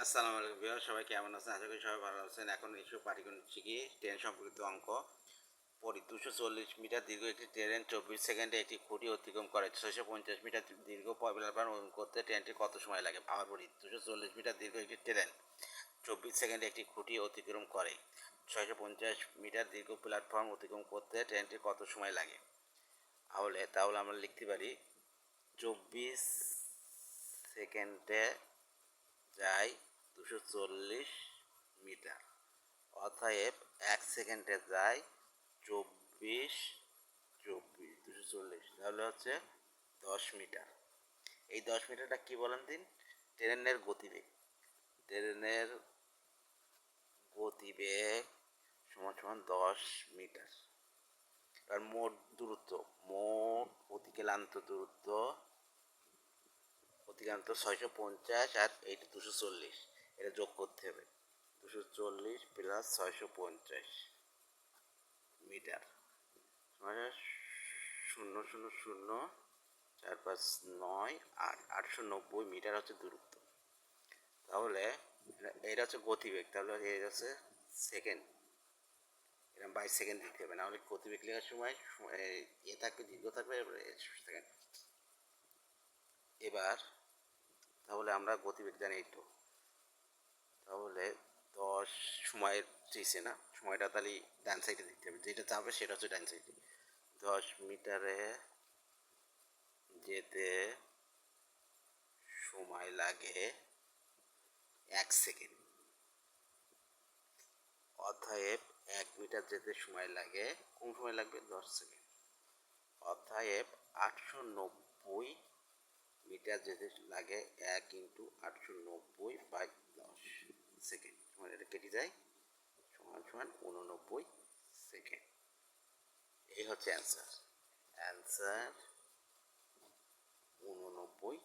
আসসালামু আলাইকুম ভিউয়ার, সবাই কেমন আছেন? আশা করি সবাই ভালো আছেন। এখন এসব পাটিগণিত শিখি ট্রেন সম্পর্কিত অঙ্ক পড়ি। 240 মিটার দীর্ঘ একটি ট্রেন 24 সেকেন্ডে একটি খুঁটি অতিক্রম করে। 650 মিটার দীর্ঘ প্লাটফর্ম অতিক্রম করতে ট্রেনটি কত সময় লাগে? আবার বলি, 240 মিটার দীর্ঘ একটি ট্রেন 24 সেকেন্ডে একটি খুঁটি অতিক্রম করে। 650 মিটার দীর্ঘ প্ল্যাটফর্ম অতিক্রম করতে ট্রেনটি কত সময় লাগে? তাহলে আমরা লিখতে পারি 24 সেকেন্ডে যায় 240 মিটার, অতএব 1 সেকেন্ডে যায় 24 24 240, তাহলে হচ্ছে 10 মিটার। এই 10 মিটারটা কি বলেন দিন? ট্রেনের গতিবেগ। ট্রেনের গতিবেগ সমান সমান 10 মিটার। আর মোট দূরত্ব, মোট অতিক্রান্ত 650 আর এইটা 240, এটা যোগ করতে হবে। 240 প্লাস 650 মিটার মানে 0,0,0,4,5,9,8 890 মিটার হচ্ছে দূরত্ব। তাহলে এটা হচ্ছে গতিবেগ, তাহলে এটা হচ্ছে সেকেন্ড। এরকম 22 সেকেন্ড দিতে হবে, নাহলে গতিবেগ লেখার সময় থাকবে, দীর্ঘ থাকবে সেকেন্ড। এবার তাহলে আমরা গতিবেগ জানি তো, তাহলে 10 সময়ের চেয়েছে না, সময়টা তাহলে ডান সাইডে দিতে হবে, যেটা চাপবে সেটা হচ্ছে ডান সাইডে। 10 মিটারে যেতে সময় লাগে 1 সেকেন্ড, অতএব 1 মিটার যেতে সময় লাগে, কম সময় লাগবে 10 সেকেন্ড। অতএব 890 মিটার যেতে লাগে 1 × 890/10 সেকেন্ড, মানে এটা কেটে যায়, সমান সমান 89 সেকেন্ড। এই হচ্ছে অ্যান্সার 89